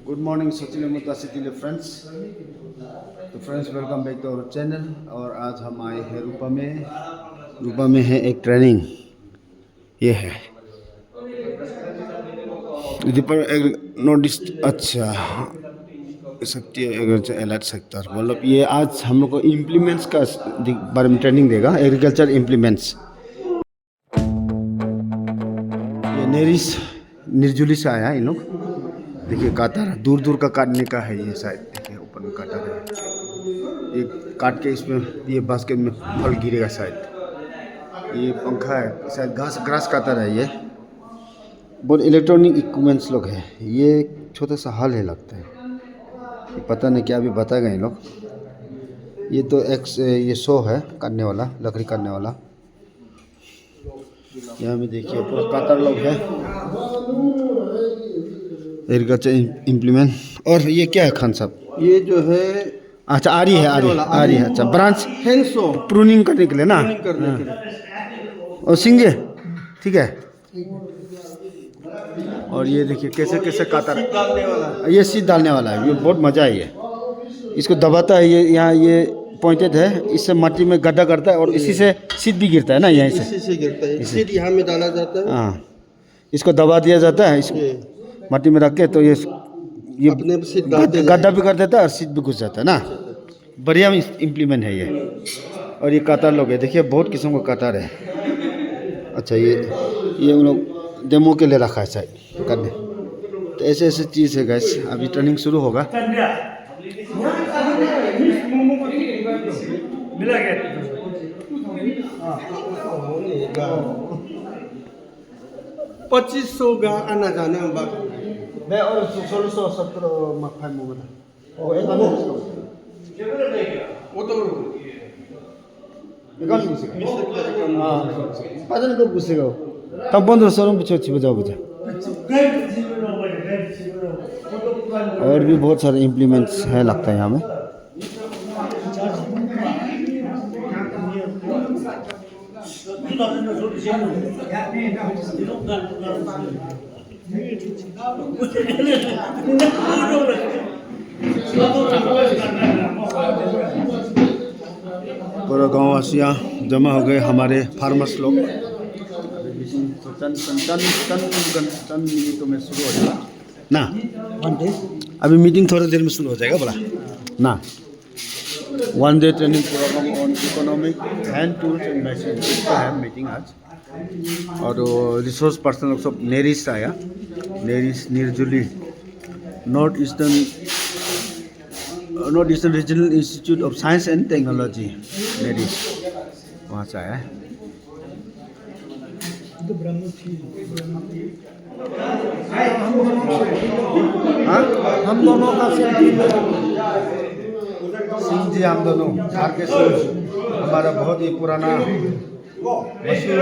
Good morning Sachin मुतासिल friends. तो friends welcome back to our channel. और आज हम आए हैं रूपा में है एक ट्रेनिंग। ये है पर एक नोटिस अच्छा सकती है एग्रीकल्चर अलर्ट सेक्टर, मतलब ये आज हम लोग को इम्प्लीमेंट्स का बारे में ट्रेनिंग देगा। एग्रीकल्चर इम्प्लीमेंट्स ये नेरिस निर्जुली से आया है इन लोग। देखिए कातर दूर दूर का काटने का है ये शायद। देखिए ऊपर में काटर है, ये काट के इसमें ये बास्केट में फल गिरेगा शायद। ये पंखा है शायद, घास ग्रास काटर है ये। बहुत इलेक्ट्रॉनिक इक्विपमेंट्स लोग है। ये छोटा सा हल है लगता है, ये पता नहीं क्या अभी बताएगा इन लोग। ये तो ये शो है काटने वाला, लकड़ी काटने वाला। यहाँ में देखिए पूरा कातर लोग है, एग्रीकल्चर इम्प्लीमेंट। और ये क्या है खान साहब? ये जो है अच्छा आरी है, आरी है। अच्छा ब्रांच हैंसो प्रूनिंग करने के लिए ना। करने के लिए। और सिंगे ठीक है। और ये देखिए कैसे कैसे कातर डालने वाला ये सीध डालने वाला है। ये बहुत मजा है। ये इसको दबाता है, ये यहाँ ये पॉइंटेड है, इससे मिट्टी में गड्ढा करता है और इसी से सीध भी गिरता है ना, यहीं इसी से गिरता है। सीध यहाँ में डाला जाता है। हाँ, इसको दबा दिया जाता है, इसको मिट्टी में रख के, तो ये अपने सीध डालते गड्ढा भी कर देता है और सीध भी घुस जाता है ना। बढ़िया इम्प्लीमेंट है ये। और ये कातार लोग है, देखिए बहुत किस्म का कातार है। अच्छा ये उन लोग डेमो के लिए रखा है शायद करने। तो ऐसे ऐसे चीज़ है गैस। अभी ट्रेनिंग शुरू होगा। 2500 का आना जाने में बाकी मैं और 1670 मक्खन मोगन ओ एक वो तो 이건 빠지는 거 보세요. 딱 번들 서른 붙여 집어줘 보자. और भी बहुत सारे इम्प्लीमेंट्स है लगता है यहाँ में। पूरा गाँव वासियाँ जमा हो गए, हमारे फार्मर्स लोग। चंद मिनटों में शुरू हो जाएगा ना। अभी मीटिंग थोड़ी देर में शुरू हो जाएगा बोला ना। 1 day training program on economic hand tools and machine, इसका है मीटिंग आज। और रिसोर्स पर्सन लोग सब नेरिस से आया, NERIST Nirjuli North Eastern Regional Institute of Science and Technology NERIST, वहाँ से आया है। हम दोनों का सिंह जी, हम दोनों आर.के. सिंह हमारा बहुत ही पुराना मशहूर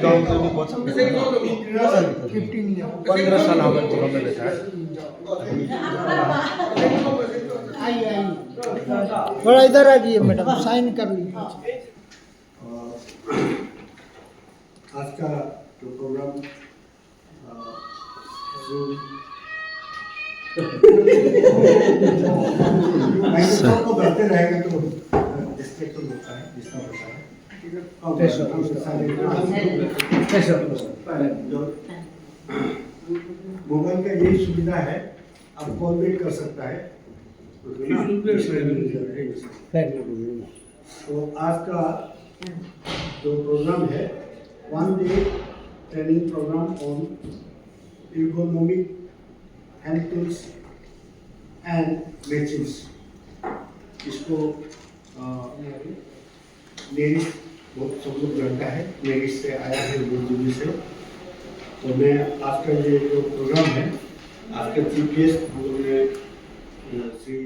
गाँव में भी बहुत 15 साल हमारे गाँव में बैठा है। थोड़ा इधर आ जाइए मैडम, साइन कर लीजिए। आज का जो प्रोग्राम सबको बढ़ते रहेगा तो डिस्ट्रैक्शन होता है, डिस्टर्ब होता है। मोबाइल का यही सुविधा है, आप कॉल बैक कर सकता है। तो आज का जो प्रोग्राम है 1 day training program on ergonomic hand tools and machines, इसको नेरिस बहुत सब लोग जानता है, नेरिस से आया है दिल्ली से। तो मैं आज का ये जो प्रोग्राम है, आज का चीफ गेस्ट हम लोग ने श्री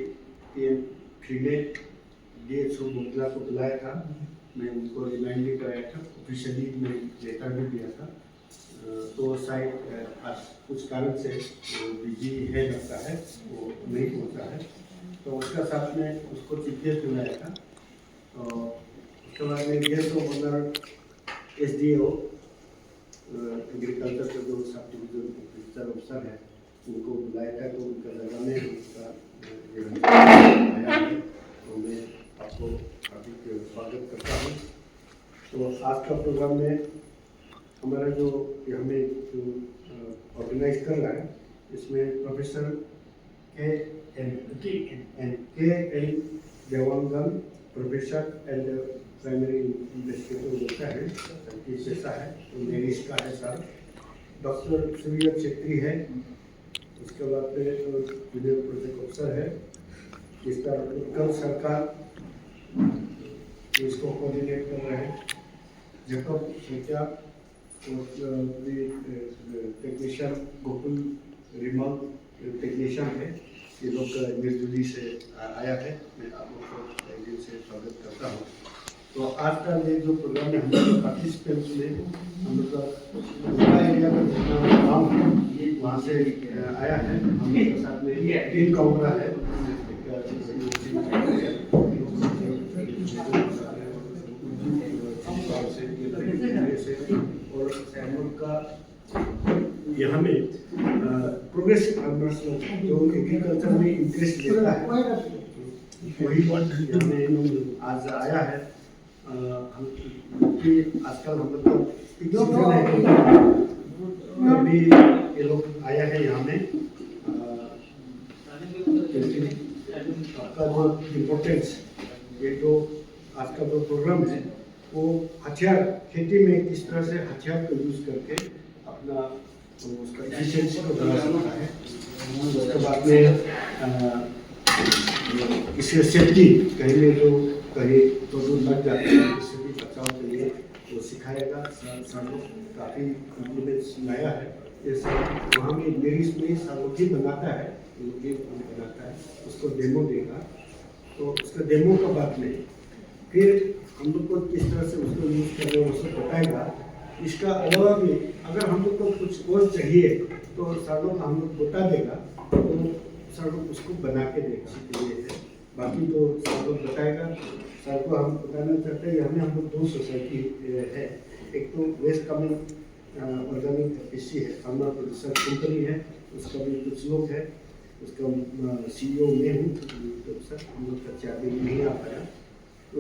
PM खिले DHO मोगला को बुलाया था। मैं उनको रिमाइंड भी कराया था, ऑफिशियली मैं लेटर भी दिया था। तो शायद आज कुछ कारण से बिजी है लगता है, वो नहीं पहुंचा है। तो उसका साथ में उसको चीफ गेस्ट बुलाया था। उसके बाद में गेस्ट ऑनर SDO एग्रीकल्चर का जो सब डिवीजन ऑफिसर है उनको बुलाया था। तो उनका लगाने आज का प्रोग्राम में हमारा जो हमें जो ऑर्गेनाइज कर रहा है, इसमें प्रोफेसर के L Dewangan, professor and primary investigator होता है, पेशा है, तो नेरिस का है सर, डॉक्टर सूर्य छेत्री है, उसके बाद में जूनियर प्रोजेक्ट ऑफिसर है, इसका उत्कल सरकार इसको कोऑर्डिनेट कर रहे हैं, Jacob शेखिया technician, Gokul Rimmel technician है, ये लोग निर्जुली से आया है, मैं आप लोग को दिल से स्वागत करता हूँ। तो आज का ये जो प्रोग्राम है, हम लोग पार्टिसिपेंट्स में हम लोग का एरिया का जितना गाँव है वहाँ से आया है, हम लोग के साथ में 3 काउंटर है, और हम का यहाँ में प्रोग्रेसिव फार्मर्स जो एग्रीकल्चर में इंटरेस्ट लेता है वही हमें आज आया है। कि आजकल हम लोग अभी ये लोग आया है यहाँ में, आपका जो इम्पोर्टेंस ये जो आज का जो प्रोग्राम है वो हथियार खेती में किस तरह से हथियार को यूज करके अपना उसका एफिशिएंसी को बढ़ा सकता है, उसके बाद में इससे सेफ्टी कहीं में जो कहीं तो लग जाते हैं इससे भी बचाव के लिए वो सिखाएगा। सालों काफ़ी इम्प्लीमेंट्स लाया है, ये सब वहाँ में नेरिस में सालों भी बनाता है, बनाता है, उसको डेमो देगा, तो उसका डेमो का बाद में फिर हम लोग को किस तरह से उसको यूज़ करना है उसको बताएगा। इसका अलावा भी अगर हम लोग को कुछ और चाहिए तो सर लोग हम लोग बता देगा, तो सर लोग उसको बना के देगा है, बाकी तो सर लोग बताएगा। सर को हम बताना चाहते हैं, हमें हम लोग 2 सोसाइटी है, एक तो वेस्ट कमिंग ऑर्गेनिक एफपीसी है, फार्मर प्रोड्यूसर कंपनी है, उसका भी कुछ लोग है, उसका CEO मैं हूँ, तो सर हम लोग का चेयरमैन नहीं आ पाया, तो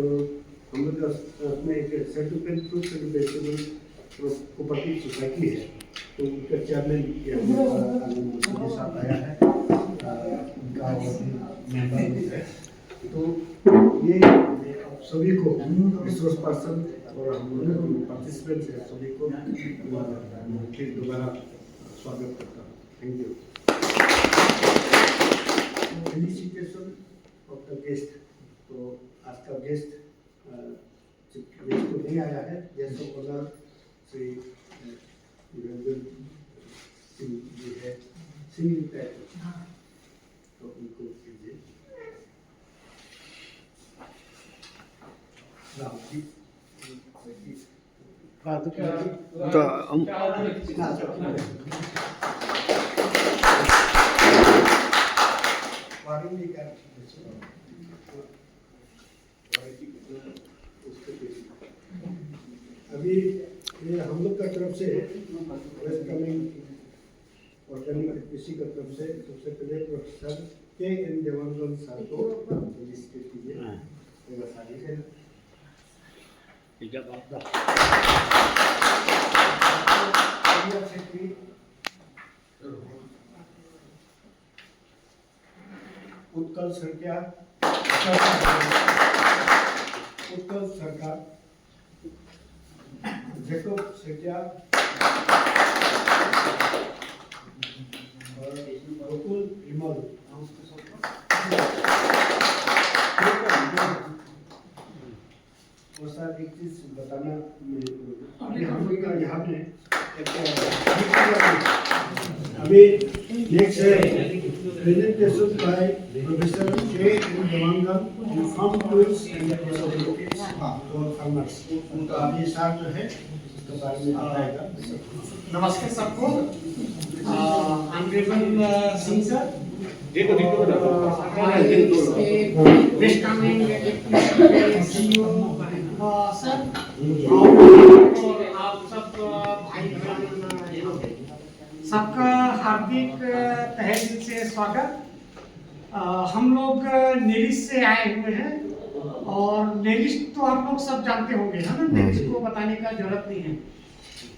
हम लोग का उसमें एक certificate fruit certificate cooperative society है, तो उनका चेयरमैन के साथ आया है, उनका मेंबर है, तो ये आप सभी को रिसोर्स पर्सन और हम लोग पार्टिसिपेंट्स है सभी को फिर दोबारा स्वागत करता हूँ। Thank you. Felicitation of the guest. तो आज का गेस्ट तो नहीं आया है, guest of honour Shri Niranjan Singh ji है, सिंह तो उनको कीजिए। तो हम अभी ये हम लोग का तरफ से वेस्ट कमिंग ऑर्गेनिक एफपीसी का तरफ से सबसे पहले प्रोफेसर KN देवांगन सर को विजिट कीजिए। उत्कल सरकार, उत्कल सरकार, जैकब शेखिया और गोकुल रिमल। और सर एक चीज बताना, अभी हम लोग का यहाँ में अभी नेक्स्ट है presentation by Professor KN Dewangan on farm tools and possibilities for farmers। तो अभी सर जो है उसके बारे में बताएगा। नमस्कार सबको। Honourable Singh sir, West Kameng CEO sir, और आप सब भाई बहन सबका हार्दिक तहे दिल से स्वागत। हम लोग नेरिस से आए हुए हैं और नेरिस्ट तो आप लोग सब जानते होंगे, है ना, नेरिस्ट को बताने का जरूरत नहीं है।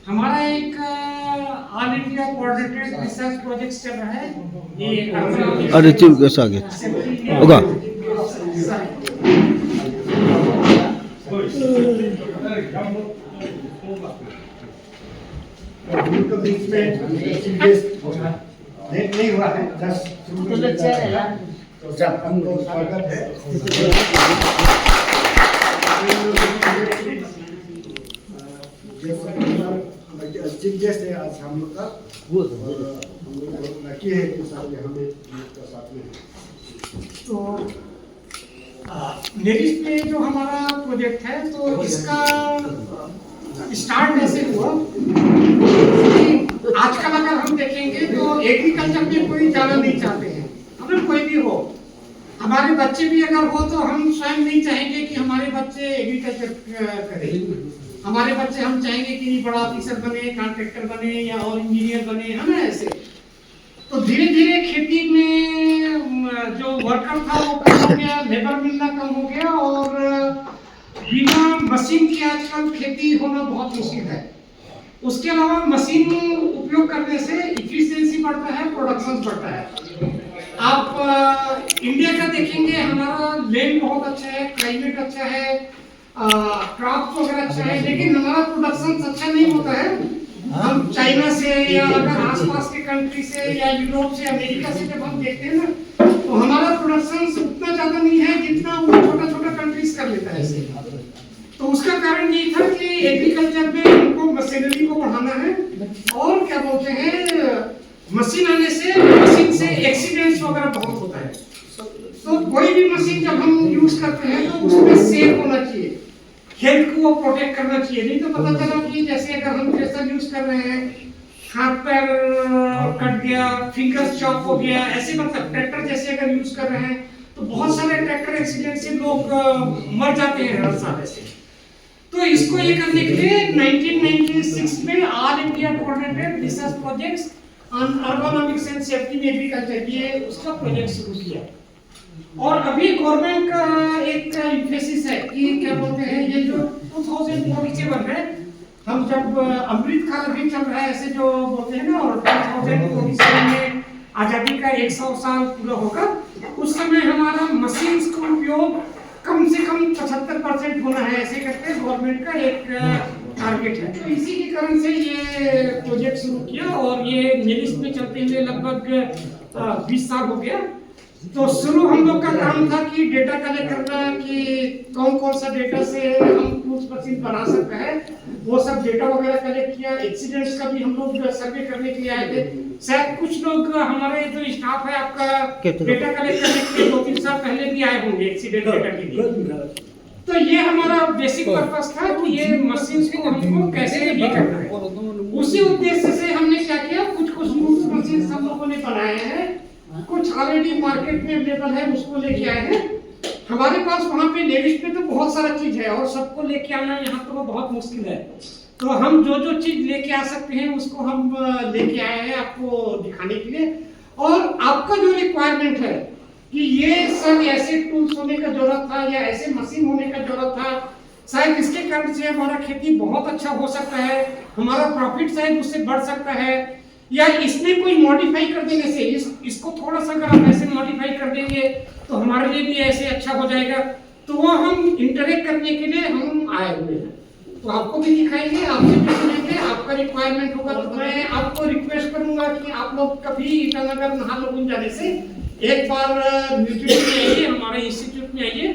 हमारा एक all India coordinated research project चल रहा है, ये अरे चुप कैसा आगे होगा उनके बीच में नहीं हुआ है, जस्ट तो जब हम लोग स्वागत है चीफ गेस्ट है आज हम लोग का, हम लोग बहुत लकी है कि साथ में हमें साथ में है। तो नेरिस्ट पे जो हमारा प्रोजेक्ट है तो इसका स्टार्ट ऐसे हुआ कि आजकल अगर हम देखेंगे तो एग्रीकल्चर में कोई जाना नहीं चाहते हैं, अगर कोई भी हो, हमारे बच्चे भी अगर हो तो हम स्वयं नहीं चाहेंगे कि हमारे बच्चे एग्रीकल्चर करें। हमारे बच्चे हम चाहेंगे कि बड़ा ऑफिसर बने, कॉन्ट्रैक्टर बने या और इंजीनियर बने, है ना ऐसे। तो धीरे धीरे खेती में जो वर्कर था वो कम हो गया, लेबर मिलना कम हो गया और बिना मशीन के आजकल खेती होना बहुत मुश्किल है। उसके अलावा मशीन उपयोग करने से इफिशियंसी बढ़ता है, प्रोडक्शन बढ़ता है। आप इंडिया का देखेंगे, हमारा लैंड बहुत अच्छा है, क्लाइमेट अच्छा है, क्रॉप वगैरह अच्छा है, लेकिन हमारा प्रोडक्शन अच्छा नहीं होता है। हम चाइना से या अगर आसपास के कंट्री से या यूरोप से, अमेरिका से जब हम देखते हैं ना, तो हमारा प्रोडक्शन उतना ज्यादा नहीं है जितना वो छोटा छोटा कंट्रीज कर लेता है। तो उसका कारण ये था कि एग्रीकल्चर में हमको मशीनरी को बढ़ाना है और क्या बोलते हैं, मशीन आने से मशीन से एक्सीडेंट्स वगैरह बहुत होता है। तो कोई भी मशीन जब हम यूज करते हैं तो उसमें सेफ होना चाहिए, हेल्थ को प्रोटेक्ट करना चाहिए। नहीं तो पता चला कि जैसे अगर हम थ्रेशर यूज कर रहे हैं, हाथ पैर कट गया, फिंगर्स चॉप हो गया, ऐसे मतलब ट्रैक्टर जैसे अगर यूज कर रहे हैं तो बहुत सारे ट्रैक्टर एक्सीडेंट से लोग मर जाते हैं हर साल ऐसे। तो इसको ये करने के लिए 1996 में all India coordinated research projects on ergonomics and safety in agriculture, ये उसका प्रोजेक्ट शुरू किया। और अभी गवर्नमेंट का एक एम्फेसिस है कि क्या बोलते हैं, ये जो 2047 है, हम जब अमृत काल अभी चल रहा है ऐसे जो बोलते हैं ना, और 2047 में आजादी का 100 साल पूरा होगा, उस समय हमारा मशीन्स का उपयोग कम से कम 75% होना है, ऐसे करके गवर्नमेंट का एक टारगेट है। तो इसी के कारण से ये प्रोजेक्ट शुरू किया और ये नेरिस्ट में चलते हुए लगभग 20 साल हो गया। तो शुरू हम लोग का काम था कि डेटा कलेक्ट करना, कि कौन कौन सा डेटा से हम टूल्स मशीन बना सकते हैं, वो सब डेटा वगैरह कलेक्ट किया। एक्सीडेंट्स का भी हम लोग सर्वे करने के लिए आए थे। शायद कुछ लोग हमारे जो स्टाफ है आपका डेटा कलेक्ट करने के लिए 2-3 साल पहले भी आए होंगे एक्सीडेंट डेटा के लिए। तो ये हमारा बेसिक पर्पस था कि ये मशीन को हमको कैसे ये करना है। उसी उद्देश्य से हमने क्या किया, कुछ टूल्स मशीन हम लोगों ने बनाए हैं, कुछ ऑलरेडी मार्केट में अवेलेबल है, उसको लेके आए हैं। हमारे पास वहाँ पे नेरिस्ट में तो बहुत सारा चीज है और सबको लेके आना यहाँ तो बहुत मुश्किल है। तो हम जो जो चीज लेके आ सकते हैं उसको हम लेके आए हैं आपको दिखाने के लिए। और आपका जो रिक्वायरमेंट है कि ये सब ऐसे टूल्स होने का जरूरत था या ऐसे मशीन होने का जरूरत था, शायद इसके कारण से हमारा खेती बहुत अच्छा हो सकता है, हमारा प्रॉफिट शायद उससे बढ़ सकता है, या इसमें कोई मॉडिफाई कर देने से इसको थोड़ा सा अगर आप ऐसे मॉडिफाई कर देंगे तो हमारे लिए भी ऐसे अच्छा हो जाएगा। तो वो हम इंटरेक्ट करने के लिए हम आए हुए हैं। तो आपको भी दिखाएंगे, आपसे भी सुनेंगे, आपका रिक्वायरमेंट होगा तो मैं आपको रिक्वेस्ट करूंगा कि आप लोग कभी ईटानगर नाहरलगुन जाने से एक बार न्यूट्रिशन में आइए, हमारे इंस्टीट्यूट में आइए।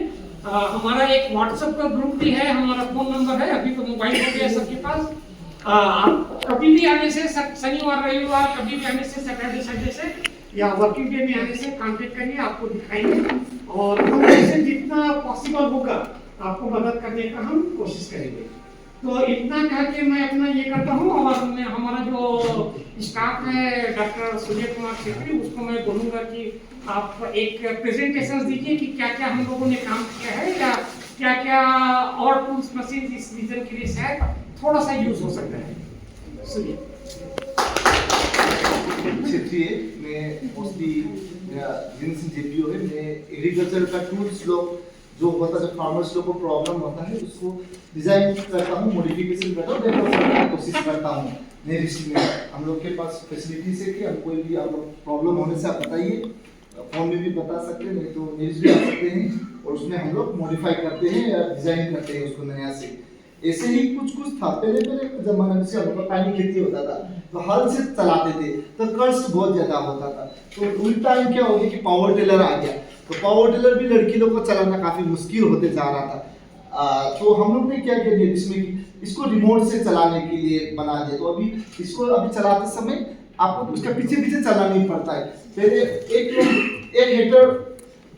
हमारा एक व्हाट्सएप का ग्रुप भी है, हमारा फोन नंबर है, अभी तो मोबाइल हो गया सबके पास। आप कभी भी आने से, शनिवार रविवार कभी भी आने से, सैटरडे संडे से या वर्किंग डे में आने से कांटेक्ट करिए, आपको दिखाएंगे और हम से जितना पॉसिबल होगा आपको मदद करने का हम कोशिश करेंगे। तो इतना कह के मैं अपना ये करता हूँ और मैं हमारा जो स्टाफ है डॉक्टर सूर्य कुमार छेत्री, उसको मैं बोलूँगा कि आप एक प्रेजेंटेशन दीजिए कि क्या क्या हम लोगों ने काम किया है या क्या क्या और टूल्स मशीन इस रीजन के लिए शायद थोड़ा सा यूज हो सकता है। सुनिए। क्षेत्रीय मैं मोस्टली मेरा जेपीओ है, मैं एग्रीकल्चर का टूल्स लोग जो होता है, जो फार्मर्स लोग को प्रॉब्लम होता है उसको डिजाइन करता हूँ, मॉडिफिकेशन करता हूँ, डेवलप करने की कोशिश करता हूँ। मेरी में हम लोग के पास फैसिलिटीज है कि हम कोई भी आप प्रॉब्लम होने से आप बताइए, फोन में भी बता सकते हैं, नहीं तो न्यूज भी आ सकते हैं और उसमें हम लोग मॉडिफाई करते हैं या डिजाइन करते हैं उसको नया से। ऐसे ही कुछ था पहले जमाने में से हम लोग का पानी खेती होता था तो हल से चलाते थे तो कष्ट बहुत ज्यादा होता था। तो उल्टा टाइम क्या हो गया कि पावर टिलर आ गया, तो पावर टिलर भी लड़की लोग को चलाना काफी मुश्किल होते जा रहा था। तो हम लोग ने क्या किया इसमें कि इसको रिमोट से चलाने के लिए बना दिया। तो अभी चलाते समय आपको उसका पीछे चलना नहीं पड़ता है। पहले एक हेक्टर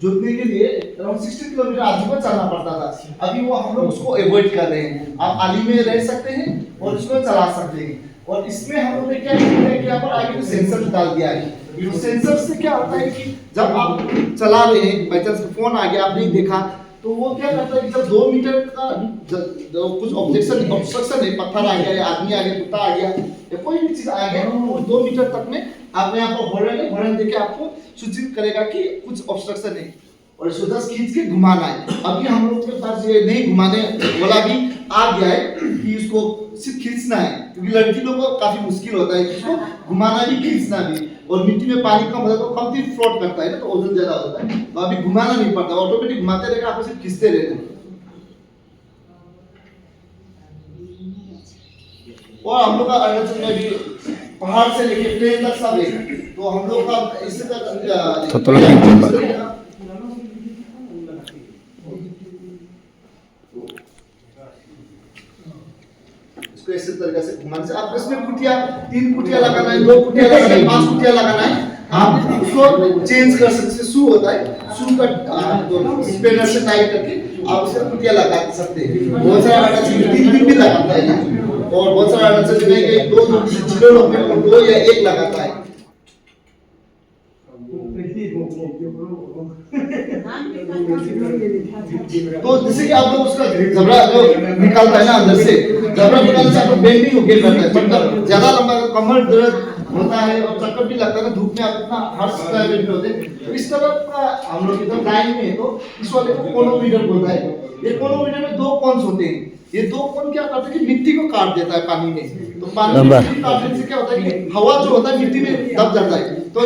जोतने के लिए अराउंड 60 किलोमीटर आजू बाजू चलना पड़ता था। अभी वो हम लोग उसको अवॉइड कर रहे हैं, आप आली में रह सकते हैं और उसको चला सकते हैं। और इसमें हम लोग ने क्या किया है कि यहाँ पर आगे सेंसर डाल दिया है। तो सेंसर से क्या होता है कि जब आप चला रहे हैं, बाई चांस फोन आ गया आप नहीं देखा, तो वो क्या करता है कि जब 2 मीटर का कुछ ऑब्स्ट्रक्शन है, पत्थर आ गया या आदमी आ गया, कुत्ता आ गया या कोई भी चीज आ गया, वो 2 मीटर तक में आपने यहाँ पर हॉर्न देके आपको सूचित करेगा कि कुछ ऑब्स्ट्रक्शन है और इसको 10 खींच के घुमाना है। अभी हम लोग के पास ये नहीं घुमाने वाला भी आ गया है कि इसको सिर्फ खींचना है, क्योंकि लड़की लोगों को काफी मुश्किल होता है इसको घुमाना भी खींचना भी। और मिट्टी में पानी कम होता है तो कम फ्लोट करता है ना, तो वजन ज्यादा होता है, तो अभी घुमाना नहीं पड़ता, ऑटोमेटिक घुमाते रहेगा, आपको सिर्फ खींचते रहना। और हम लोग का अरुणाचल में भी पहाड़ से लेके प्लेन तक सब है, तो हम लोग का इससे इसको इस तरीके से घुमाने से आप इसमें कुटिया 3 कुटिया लगाना है, 2 कुटिया लगाना है, 5 कुटिया लगाना है, आप उसको चेंज कर सकते हैं। शू होता है, शू का स्पेनर से टाइट करके आप उसका कुटिया लगा सकते हैं। बहुत सारा आटा चाहिए 3 भी लगाता है और बहुत सारा आटा चाहिए 2 या 1 लगाता है। तो जैसे कि आप लोग उसका जबड़ा जो निकालता है ना अंदर से, जबड़ा निकालने से आप लोग बेंडिंग होके करता है, मतलब ज्यादा लंबा कमर दर्द होता है और चक्कर भी लगता है ना, धूप में आप इतना हर्ष में होते हैं। तो इस तरह का हम लोग इधर लाइन में है, तो इस वाले को कोनोमीटर बोलता है। ये कोनोमीटर में 2 कोन्स होते हैं, ये 2 कोन क्या करते हैं कि मिट्टी को काट देता है पानी में। तो पानी में काटने से क्या होता है कि हवा जो होता है मिट्टी में दब जाता है, तो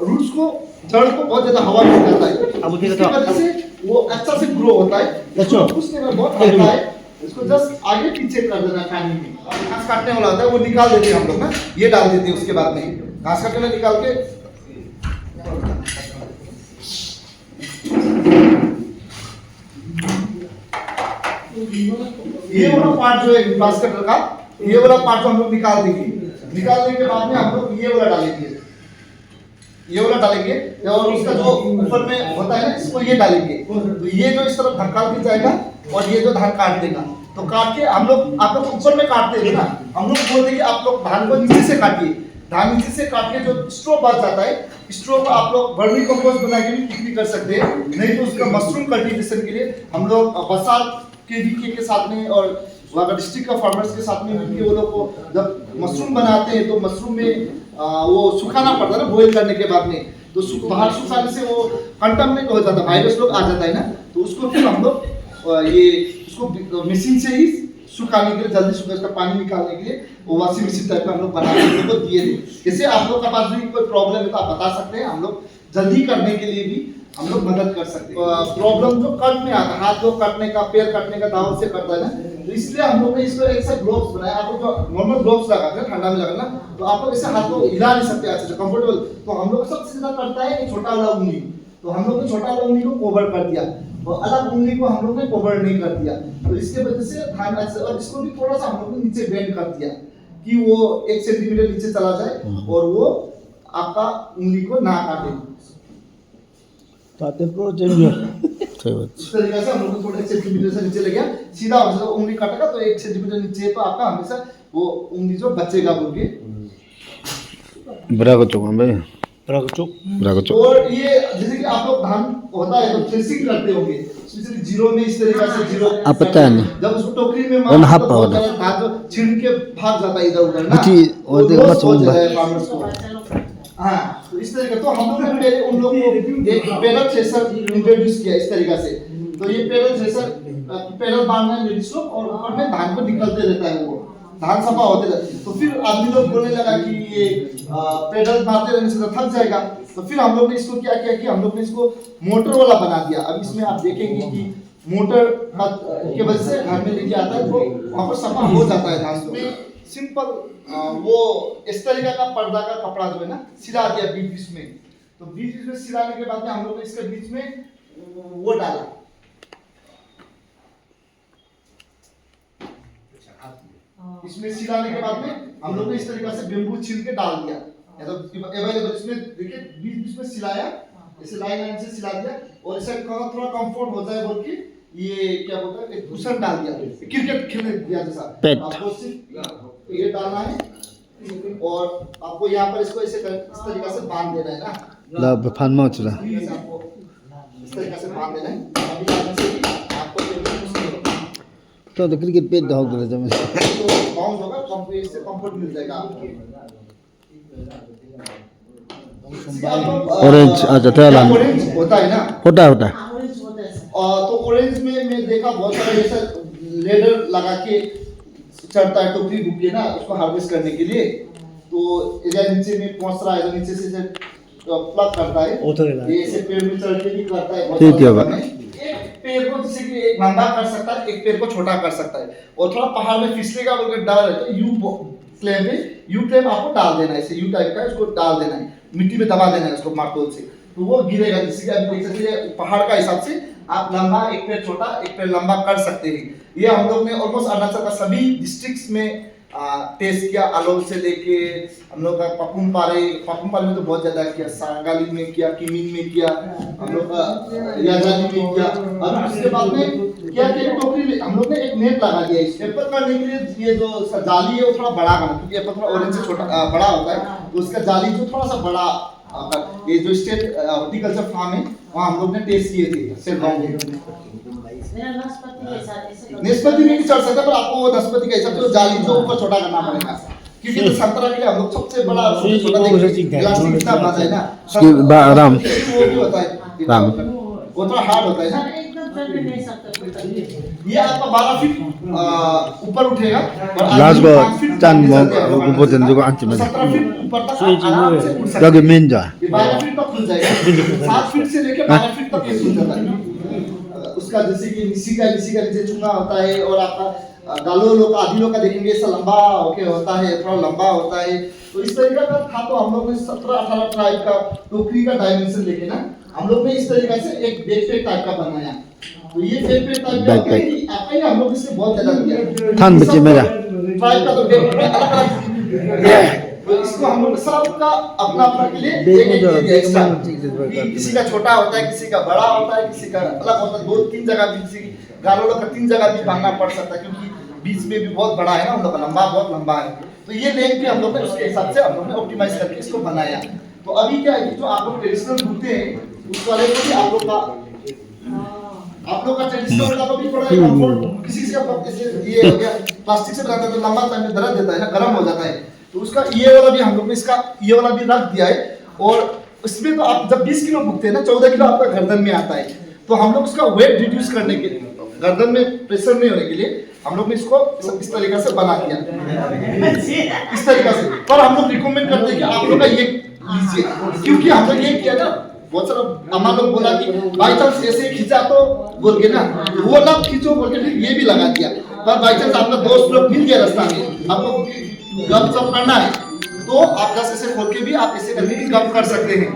रूट्स को जड़ को बहुत ज्यादा हवा मिल जाता है, अब उसकी वजह से वो अच्छा से ग्रो होता है। अच्छा उसके में बहुत हल्का है, इसको जस्ट आगे पीछे कर देना पानी में। घास काटने वाला होता है वो निकाल देते हैं हम लोग ना, ये डाल देते हैं, उसके बाद में घास काटने वाला निकाल के ये वाला पार्ट जो है घास कटर का, ये वाला पार्ट हम लोग निकाल देंगे। निकालने के बाद में हम लोग ये वाला डालेंगे, ये वाला डालेंगे और उसका जो ऊपर में होता है ना इसको ये डालेंगे। तो ये जो इस तरफ धक्का के जाएगा और ये जो धान काट देगा, तो काट के हम लोग आप लोग ऊपर में काटते हैं ना, हम लोग बोलते हैं कि आप लोग धान को नीचे से काटिए। धान नीचे से काट के जो स्ट्रो बच जाता है, स्ट्रो को आप लोग वर्मी कंपोस्ट बना के भी बिक्री कर सकते हैं, नहीं तो उसका मशरूम कल्टीवेशन के लिए हम लोग बरसात के बीके के साथ में और वहाँ का डिस्ट्रिक्ट का फार्मर्स के साथ में मिलकर वो लोग को जब मशरूम बनाते हैं तो मशरूम में वो सुखाना पड़ता है ना, बॉईल करने के बाद में, तो बाहर सुखाने से वो कंटामिनेट हो जाता है, वायरस लोग आ जाता है ना, तो उसको फिर हम लोग ये उसको मशीन से ही सुखाने के लिए, जल्दी सुखा उसका पानी निकालने के लिए वो वॉशिंग मशीन टाइप का हम लोग बना के हम लोग को दिए थे। जैसे आप लोग का पास भी कोई प्रॉब्लम है तो आप बता सकते हैं, हम लोग जल्दी करने के लिए भी हम लोग मदद कर सकते हैं। प्रॉब्लम जो कट में आता है, हाथ जो कटने का, पैर कटने का दाव से करता है ना, तो इसलिए हम लोग ने इसको एक सा ग्लोव्स बनाया। आप लोग जो नॉर्मल ग्लोव्स लगाते हैं ठंडा में लगाना, तो आप लोग ऐसे हाथ को हिला नहीं सकते अच्छे से कंफर्टेबल। तो हम लोग सबसे ज्यादा करता है छोटा वाला उंगली, तो हम लोग ने छोटा वाला उंगली को कवर कर दिया और अलग उंगली को हम लोग ने कवर नहीं कर दिया। तो इसके वजह से धान अच्छे, और इसको भी थोड़ा सा हम लोग ने नीचे बेंड कर दिया कि वो 1 सेंटीमीटर नीचे चला जाए और वो आपका उंगली को ना काटे। इस तरीके से हम लोग थोड़ा 1 सेंटीमीटर से नीचे ले गया, सीधा हो जाएगा, उंगली काटेगा तो 1 सेंटीमीटर नीचे है, तो आपका हमेशा वो उंगली जो बचेगा बोल के और ये जैसे कि आप लोग धान होता है तो थ्रेसिंग करते होंगे, स्पेशली जीरो में इस तरीके से जीरो पता है नहीं, जब उसको टोकरी में मारते हैं तो धान जो छिड़ के भाग जाता है इधर उधर ना, हाँ, तो इस तरीके तो हम लोग ने पहले उन लोगों को एक बेलर थ्रेशर इंट्रोड्यूस किया इस तरीके से। तो ये पैडल जैसा पैडल बांधना है लेडीज लोग और ऊपर में धान को निकलते रहता है, वो धान सफा होते रहते हैं। तो फिर आदमी लोग बोलने लगा कि ये पैडल मारते रहने से तो थक जाएगा। तो फिर हम लोग ने इसको क्या किया कि हम लोग ने इसको मोटर वाला बना दिया। अब इसमें आप देखेंगे कि मोटर के वजह से घर में लेके आता है तो वहाँ पर सफा हो जाता है धान। में सिंपल वो इस तरीके का पर्दा का कपड़ा जो है ना सिला दिया बीच बीच में। तो बीच बीच में सिलाने के बाद में हम लोग ने इसके बीच में वो डाला, इसमें सिलाने के बाद में हम लोग ने इस तरीके से बेम्बू छील के डाल दिया। अवेलेबल इसमें देखिए बीच बीच में सिलाया, ऐसे लाइन लाइन से सिला दिया और इसे थोड़ा कंफर्ट हो जाए बोल के ये क्या बोलता है एक कुशन डाल दिया, क्रिकेट खेलने दिया जैसा। आपको सिर्फ ये डालना है और आपको यहाँ पर इसको इस तरीके से बांध देना है ना। ला फान मा चला आपको इस तरीके से बांध देना है। अभी डालने से ही आपको तो क्रिकेट पे दौड़ दे जमे बाउंस होगा, कंप्लीट से कंफर्ट मिल जाएगा आपको। ऑरेंज अच्छा तेरा ऑरेंज होता है ना, होता है तो ऑरेंज में मैं देखा बहुत सारे ऐसा लेडर लगा के चढ़ता है टोकरी बुक के ना उसको हार्वेस्ट करने के लिए। तो इधर नीचे में पहुंच रहा है, इधर नीचे से प्लग करता है, ये ऐसे पेड़ में चढ़ के भी करता है। ठीक है भाई। एक पेड़ को जैसे कि एक लंबा कर सकता है, एक पेड़ को छोटा कर सकता है और थोड़ा पहाड़ में फिसलेगा बोलकर डर है तो यू फ्लेम आपको डाल देना है, ऐसे यू टाइप का इसको डाल देना है, मिट्टी में दबा देना है उसको मार्टोल से, तो वो गिरेगा। जैसे कि आप देख सकते हैं पहाड़ का हिसाब से आप लंबा एक पेड़ छोटा एक पेड़ लंबा कर सकते हैं। ये हम लोग ने ऑलमोस्ट अरुणाचल का सभी डिस्ट्रिक्ट्स में टेस्ट किया। आलोल से लेके हम लोग का पापुम पारे में तो बहुत ज्यादा किया, सांगाली में किया, किमिन में किया, हम लोग का याजाली में किया। और उसके बाद में क्या किया टोकरी हम लोग ने एक नेट लगा दिया इस एप्पल करने के लिए। ये जो जाली है वो थोड़ा बड़ा करना क्योंकि एप्पल थोड़ा ऑरेंज से छोटा बड़ा होता है, तो उसका जाली जो थोड़ा सा बड़ा। ये जो स्टेट हॉर्टिकल्चर फार्म है वहाँ हम लोग ने टेस्ट किए थे सेल नाशपाती में भी चढ़ सकता है, पर आपको वो नाशपाती का हिसाब से जाली जो ऊपर छोटा करना पड़ेगा क्योंकि तो संतरा के लिए हम लोग सबसे बड़ा छोटा देखिए प्लास्टिक कितना बड़ा है ना राम वो भी होता है राम वो थोड़ा हार्ड होता है ना। ये आपका 12 फीट ऊपर उठेगा और लास्ट आदमी को 5 फीट चांद नीचे मो जाएगा। को बोतल जो अंत में 17 फीट ऊपर तक आराम से उड़ सकता है। लगे मेन जा ये 12 फीट तक खुल जाएगा, 7 फीट से लेकर 12 फीट तक ये खुल जाता है। उसका जैसे कि निसी का नीचे चुना होता है और आपका गालो लोग आदि लोग का देखेंगे ऐसा लंबा होके होता है, थोड़ा लंबा होता है। तो इस तरीके का था। तो हम लोग ने 17-18 टाइप का टोकरी का डायमेंशन लेके ना हम लोग ने इस तरीके से एक बैकपैक टाइप का बनाया। तो ये बैकपैक टाइप का आपका ही हम लोग इससे बहुत ज्यादा किया थान बच्चे मेरा ट्राइब का तो बैकपैक अलग-अलग। तो इसको हम लोग सबका अपना अपना के लिए एक एक्स्ट्रा, किसी का छोटा होता है, किसी का बड़ा होता है, किसी का अलग होता है। 2-3 जगह भी किसी गालों लोग का 3 जगह भी बांधना पड़ सकता है क्योंकि बीच में भी बहुत बड़ा है ना, हम लोग का लंबा बहुत लंबा है। तो ये लेंथ भी हम लोग ने उसके हिसाब से हम लोग ने ऑप्टिमाइज करके इसको बनाया। तो अभी क्या है जो आप लोग ट्रेडिशनल घूमते हैं उस वाले को भी आप लोग का ट्रेडिशनल वाला भी थोड़ा कंफर्ट किसी का ये हो गया प्लास्टिक से बनाता है तो लंबा टाइम में दर्द देता है ना, गर्म हो जाता है। तो उसका ये वाला भी हम लोग ने इसका ये वाला भी रख दिया है। और इसमें तो आप जब 20 किलो भुगते हैं ना 14 किलो आपका गर्दन में आता है। तो हम लोग उसका वेट रिड्यूस करने के लिए गर्दन में प्रेशर नहीं होने के लिए हम लोग ने इसको इस तरीके से बना दिया इस तरीके से। पर हम लोग रिकमेंड करते हैं कि आप लोग का ये लीजिए क्योंकि हम लोग ये किया ना बहुत सारा हमारे लोग बोला कि बाई चांस ऐसे खींचा तो बोल के ना वो ना खींचो बोल के ये भी लगा दिया। पर बाई चांस आपका दोस्त लोग मिल गया रास्ता में आपको गप सप करना है तो आप 10 ऐसे खोल के भी आप ऐसे करके भी गप कर सकते हैं,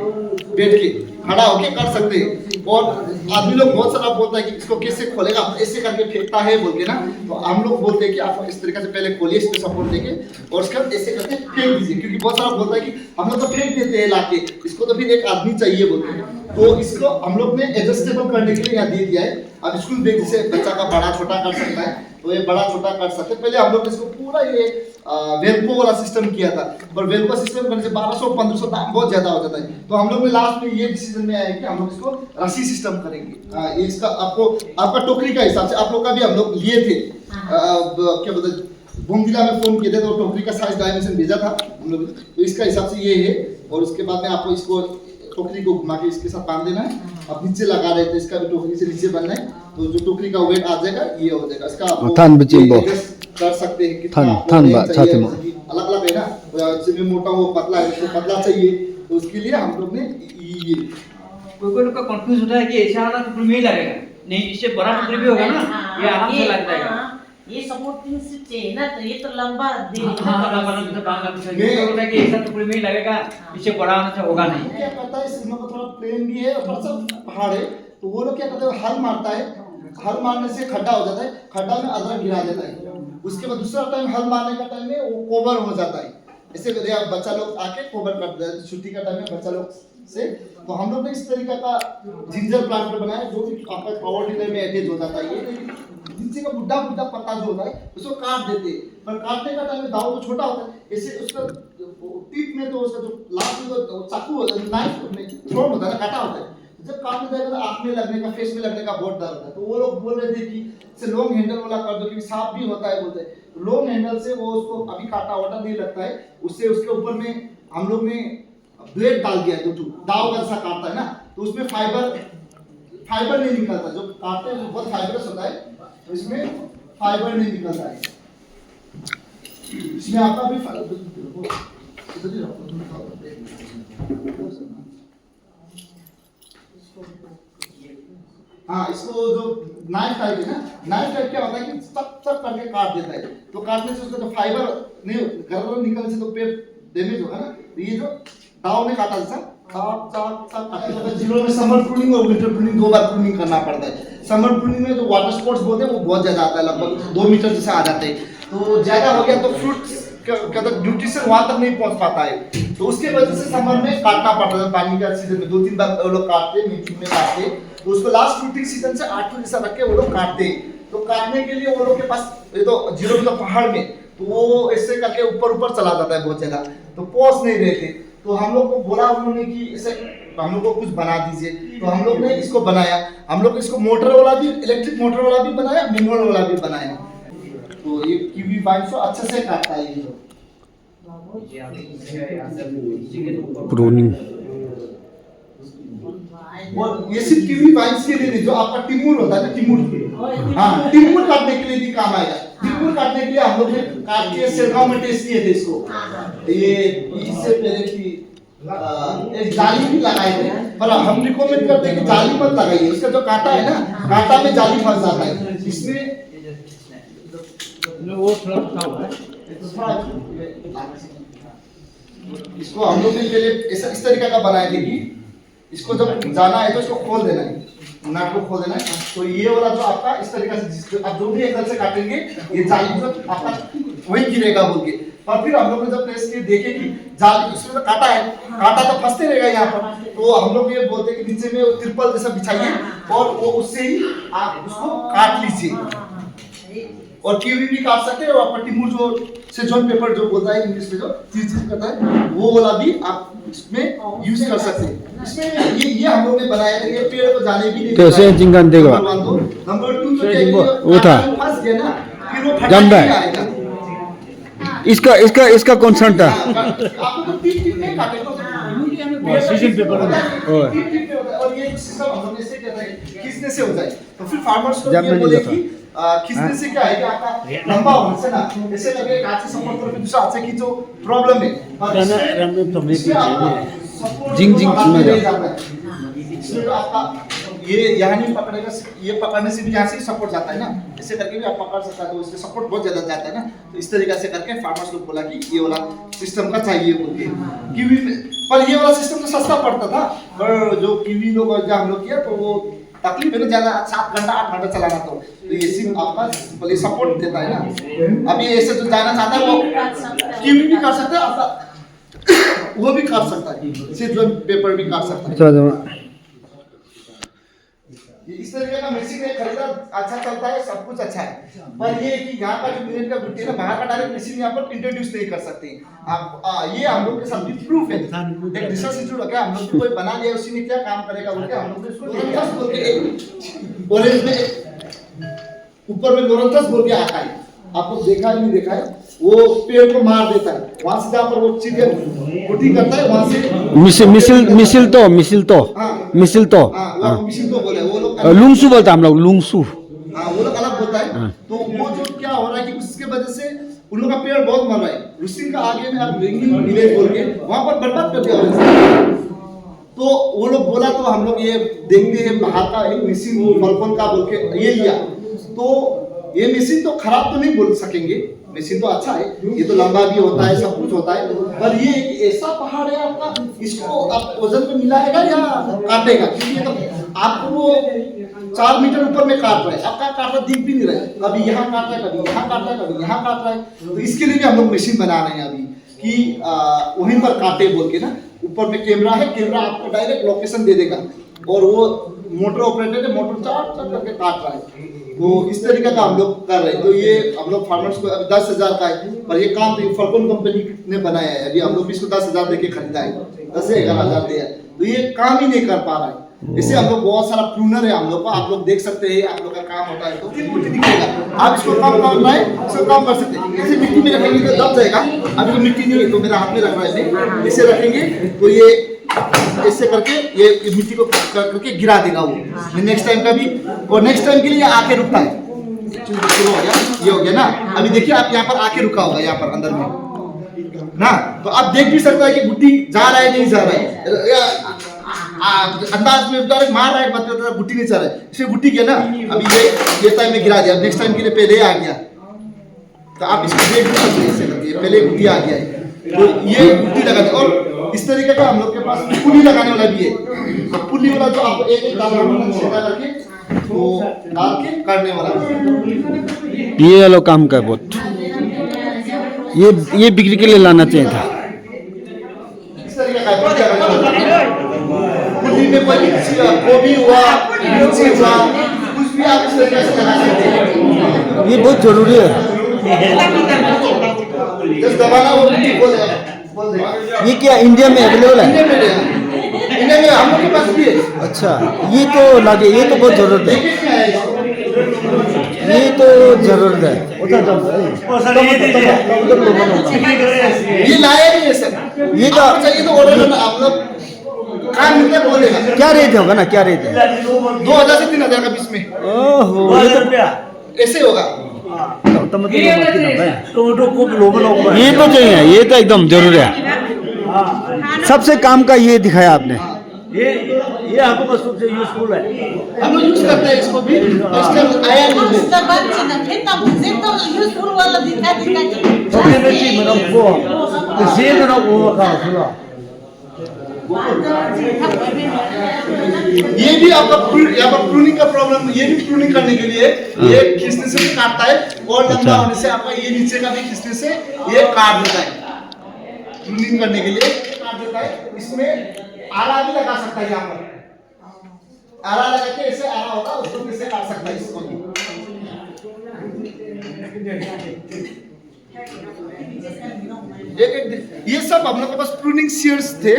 बैठ के खड़ा होके कर सकते हैं। और आदमी लोग बहुत सारा बोलता है कि इसको कैसे खोलेगा, ऐसे करके फेंकता है बोल के ना। तो हम लोग बोलते हैं कि आप इस तरीके से पहले खोलिए इस पे सपोर्ट देके और उसके बाद ऐसे करके फेंक दीजिए क्योंकि बहुत सारा बोलता है कि हम लोग तो फेंक देते हैं लाके, इसको तो फिर एक आदमी चाहिए बोलते हैं। तो इसको हम लोग ने एडजस्टेबल करने के लिए यहाँ दे दिया है। अब स्कूल बैग जैसे बच्चा का बड़ा छोटा कर सकता है तो ये बड़ा छोटा कर सकते हैं। पहले हम लोग इसको पूरा ये वेल्को वाला सिस्टम किया था, पर वेल्को सिस्टम करने से 1200-1500 दाम बहुत ज्यादा हो जाता है। तो हम लोग ने लास्ट में ये डिसीजन में आया कि हम लोग इसको रस्सी सिस्टम करेंगे। ये इसका आपको आपका टोकरी का हिसाब से आप लोग का भी हम लोग लिए थे क्या बोलते बोमदिला में फोन किए थे तो टोकरी का साइज डायमेंशन भेजा था हम लोग। तो इसका हिसाब से ये है और उसके बाद में आपको इसको टोकरी को घुमा के इसके साथ बांध देना है। अब नीचे लगा रहे थे, इसका भी टोकरी से नीचे बनना है, तो जो टोकरी का वेट आ जाएगा ये हो जाएगा। इसका आप थान बचिंबो कर सकते हैं कितना थान आपको थान weight बा चाहिए, छाते में अलग अलग है ना, जिसमें मोटा वो पतला है तो पतला चाहिए, तो उसके लिए हम लोग ने ये कोई लोग का कंफ्यूज होता है कि ऐसा वाला टुकड़ी में ही लगेगा, नहीं इससे बड़ा टुकड़ी भी होगा ना, ये आराम से लग जाएगा। ये सपोर्टिंग से चाहिए ना, तो ये तो लंबा दे होता है कि ऐसा टुकड़ी में ही लगेगा, इससे बड़ा होना से होगा नहीं। क्या करता है, इस लोग थोड़ा प्लेन भी है और थोड़ा सा पहाड़ है, तो वो लोग क्या करते हैं, हल मारता है, हल मारने से खड्डा हो जाता है, खड्डा में अदरक गिरा देता है, उसके बाद दूसरा टाइम हल मारने का टाइम में वो कोबर हो जाता है। ऐसे बच्चा लोग आके कोबर कर देता है छुट्टी का टाइम में बच्चा लोग से। तो हम लोग ने इस तरीके का जिंजर प्लांट बनाया जो कि आपका पावर टिलर में अटैच हो जाता है। ये जिनसे का बुढ़ा बुढ़ा पत्ता जो होता है उसको काट देते हैं, पर काटने का टाइम में दाव तो छोटा होता है, ऐसे उसका टीप में तो उसका जो लास्ट में जो चाकू होता है, नाइफ में थ्रोन होता है ना, काटा होता है, जब काटने जाएगा तो आँख में लगने का, फेस में लगने का बहुत डर होता है। तो वो लोग बोल रहे थे कि इसे लॉन्ग हैंडल वाला कर दो, क्योंकि सांप भी होता है बोलते हैं। लॉन्ग हैंडल से वो उसको अभी काटा वाटा नहीं लगता है, उससे उसके ऊपर में हम लोग ने ब्लेड डाल दिया, जो दाव का जैसा काटता है ना, तो उसमें फाइबर नहीं निकलता, जो काटते हैं बहुत फाइबरस होता है, तो इसमें फाइबर नहीं निकलता है। इसमें आपका भी हाँ, इसको जो नाइफ टाइप है ना, नाइफ टाइप क्या होता है कि सब करके काट देता है, तो काटने से उसका जो फाइबर नहीं गर्दन निकलने से तो पेट डैमेज होगा ना। तो ये जो दाव ने काटा जैसा काटते जीरो में समर प्रूनिंग और विंटर प्रूनिंग 2 बार प्रूनिंग करना पड़ता है। समर प्रूनिंग में जो वाटर स्पोर्ट्स बोलते हैं वो बहुत ज्यादा आता है, लगभग 2 मीटर जैसा आ जाते हैं, तो ज्यादा हो गया तो फ्रूट क्या न्यूट्रिशन वहां तक नहीं पहुंच पाता है, तो उसके वजह से समर में काटना पड़ता है। पानी का सीजन में 2-3 बार वो लोग काटते, मीटिंग में काटते, तो उसको लास्ट फ्रूटिंग सीजन से 8 जैसा रख के वो लोग काटते। तो काटने के लिए वो लोग के पास ये तो जीरो में पहाड़ में, तो वो ऐसे करके ऊपर चला जाता है बहुत ज्यादा, तो पहुंच नहीं रहते। तो हम लोग को बोला उन्होंने कि इसे हम लोग को कुछ बना दीजिए, तो हम लोग ने इसको बनाया। हम लोग इसको मोटर वाला भी, इलेक्ट्रिक मोटर वाला भी बनाया, मैनुअल वाला भी बनाया। तो ये कीवी वाइन सो अच्छे से काटता है ये। प्रूनिंग और ये सिर्फ कीवी वाइन्स के लिए नहीं, जो आपका टिमुर होता है ना, टिमुर, हाँ टिमुर काटने के लिए भी काम आएगा। टिमुर काटने के लिए हम लोग ने काट के सिरगांव में टेस्ट किए थे इसको। ये इससे पहले की एक जाली भी लगाए थे, पर हम रिकमेंड करते हैं कि जाली मत लगाइए, इसका जो कांटा है ना, कांटा में जाली फंस जाता है। इसमें वो थोड़ा इसको हम लोग ने पहले इस तरीके का बनाए थे कि इसको जब जाना है तो इसको खोल देना है, नाट को खोल देना है। तो ये वाला जो आपका इस तरीके से आप जो भी एंगल से काटेंगे ये जाली जो आपका वही गिरेगा बोल के। और फिर हम लोग ने जब टेस्ट किए देखे कि जाली उसमें तो काटा है, काटा तो फंसते रहेगा यहाँ पर, तो हम लोग ये बोलते हैं कि नीचे में ट्रिपल जैसा बिछाइए और वो उससे ही आप उसको काट लीजिए। और कीवी भी काट सकते हैं, और आपका टिमुर जो सेजोन पेपर जो बोलता है इंग्लिश में, जो चीज करता है, वो वाला भी आप इसमें यूज कर सकते हैं। इसमें ये हम लोग ने बनाया है, ये पेड़ को जाने भी नहीं कैसे जिंगन देगा नंबर 2 जो चाहिए वो था फंस गया ना, फिर वो जम फटा रहा नहीं है। आएगा। इसका कौन था? आपको तो टिप नहीं काटे तो सीजन पेपर और ये सिस्टम हम लोग ने से कहता है खींचने से हो जाए। तो फिर फार्मर्स को जब ये मैंने बोले देखा। कि खींचने से क्या है कि आपका लंबा होने से ना ऐसे लगे हाथ से सपोर्ट करके दूसरा हाथ से खींचो, प्रॉब्लम है। और इसमें आपका support जिंग जिंग हाथ में में नहीं जाता है। इसमें तो आपका ये यहाँ नहीं पकड़ेगा, ये पकड़ने से भी यहाँ से सपोर्ट जाता है ना, ऐसे करके भी आप पकड़ सकता है, तो इससे सपोर्ट बहुत ज्यादा जाता है ना। तो इस तरीके से करके फार्मर्स लोग बोला कि ये वाला सिस्टम का चाहिए बोल के। कीवी पर ये वाला सिस्टम तो सस्ता पड़ता था, पर जो कीवी लोग जब हम लोग किया तो वो तकलीफ है ना, ज्यादा 7 घंटा 8 घंटा चलाना, तो ये सिर्फ आपका पहले सपोर्ट देता है ना। अभी ऐसे जो जाना चाहता है वो कीवी भी कर सकता है, आपका वो भी कर सकता है, सिर्फ जो पेपर भी कर सकता है। इस तरीके का मशीन है, खरीदा अच्छा चलता है, सब कुछ अच्छा है, पर ये कि यहाँ का जो मिनट का गुट्टी है ना, बाहर का डायरेक्ट मशीन यहाँ पर इंट्रोड्यूस नहीं कर सकते आप। ये हम लोग के साथ भी प्रूफ है, एक रिसर्च इंस्टीट्यूट है, हम लोग कोई बना लिया, उसी ने क्या काम करेगा बोल के हम लोग ने इसको लोरेंथस बोल के ऑरेंज में ऊपर में लोरेंथस बोल के आता है, आपको देखा है नहीं देखा है, वो पेड़ को मार देता है, वहां से जहाँ पर वो चिड़िया गुटी करता है वहां से मिसिल तो हाँ। मिसिल तो हाँ वो मिशन तो बोले वो लोग लुंगसू बोलते हैं हम लोग लुंगसू हाँ वो लोग अलग होता है। तो वो जो क्या हो रहा है कि उसके वजह से उन लोग का पेड़ बहुत मर रहा है। रुसिन का आगे में आप रिंगिंग विलेज बोल के वहां पर बर्बाद कर दिया उन्होंने। तो वो लोग बोला तो हम लोग ये देखते हैं बाहर का एक मशीन फलफोन का बोल के ये लिया। तो ये मशीन तो खराब तो नहीं बोल सकेंगे, मशीन तो अच्छा है, ये तो लंबा भी होता है, सब कुछ होता है, पर ये एक ऐसा पहाड़ है आपका, इसको आप वजन पे मिलाएगा या काटेगा? क्योंकि ये तो आपको वो 4 मीटर ऊपर में काट रहा है, आपका काट रहा दिख भी नहीं रहा है, कभी यहाँ काट रहा है, कभी यहाँ काट रहा है, कभी यहाँ काट रहा है। तो इसके लिए भी हम लोग मशीन बना रहे हैं अभी कि वहीं पर काटे बोल के ना, ऊपर में कैमरा है, कैमरा आपको डायरेक्ट लोकेशन दे देगा और वो मोटर ऑपरेटेड है, मोटर चार करके काट रहा है। तो इस तरीके का हम लोग कर रहे हैं। तो ये हम लोग फार्मर्स को अभी 10,000 का है, पर ये काम तो फॉल्कन कंपनी ने बनाया है, अभी हम लोग भी इसको 10,000 देके खरीदा है, 10 से 11,000 दिया है, तो ये काम ही नहीं कर पा रहा है। इससे हम लोग बहुत सारा प्रूनर है हम लोग को, आप लोग देख सकते हैं, आप लोग का काम होता है तो कुछ दिखेगा, आप इसको कम करना है इसको कम कर सकते हैं। ऐसे मिट्टी में रखेंगे तो दब जाएगा, अभी तो मिट्टी नहीं है तो मेरा हाथ में रख रहा है, इसे रखेंगे तो ये ऐसे करके ये मिट्टी को करके गिरा देगा वो नेक्स्ट टाइम का भी। और नेक्स्ट टाइम के लिए आके रुकता है, शुरू हो गया, ये हो गया ना। अभी देखिए आप यहाँ पर आके रुका होगा, यहाँ पर अंदर में ना, तो आप देख भी सकता है कि गुट्टी जा रहा है नहीं जा रहा है, अंदाज में डायरेक्ट मार रहा है, मतलब गुट्टी नहीं चल रहा है, इसमें गुट्टी गया ना। अभी ये टाइम में गिरा दिया, नेक्स्ट टाइम के लिए पहले आ गया, तो आप इसको देख भी सकते हैं, पहले गुट्टी आ गया है तो ये गुट्टी लगा दिया। और इस तरीके का हम लोग के पास पुली लगाने वाला भी है, तो पुली वाला जो आपको एक सीधा करके तो डाल के करने वाला, ये वाला काम का बहुत, ये बिक्री के लिए लाना चाहिए था। इस तरीके का पुली में कोई गोभी हुआ, मिर्ची हुआ, कुछ भी आप इस तरीके से लगा सकते हैं, ये बहुत जरूरी है। जस्ट दबाना वो बोल देगा। ये क्या इंडिया में अवेलेबल है? इंडिया में हम लोग के पास भी है। अच्छा, ये तो लगे, ये तो बहुत जरूरत है, ये तो जरूरत है। ये लाया नहीं है सर, ये तो चाहिए तो ऑर्डर करना, आप लोग काम मिलता है बोलेगा। क्या रेट होगा ना, क्या रेट है? 2,000 से 3,000 का बीच में ओहो, ऐसे होगा। ये तो चाहिए, ये तो एकदम जरूरी है। सबसे काम का ये दिखाया आपने, ये हमको बस सबसे यूजफुल है। हम लोग यूज करते हैं इसको भी, इस टाइम आया नहीं है। ये भी आपका यहाँ पर प्रूनिंग का प्रॉब्लम, ये भी प्रूनिंग करने के लिए ये खींचने से भी काटता है, और लंबा होने से आपका ये नीचे का भी खींचने से ये काट देता है, प्रूनिंग करने के लिए काट देता है। इसमें आला भी लगा सकता है, यहाँ पर आला लगा के ऐसे आला होगा, उसको कैसे काट सकता है इसको भी। ये सब हम लोग के पास प्रूनिंग सीड्स थे,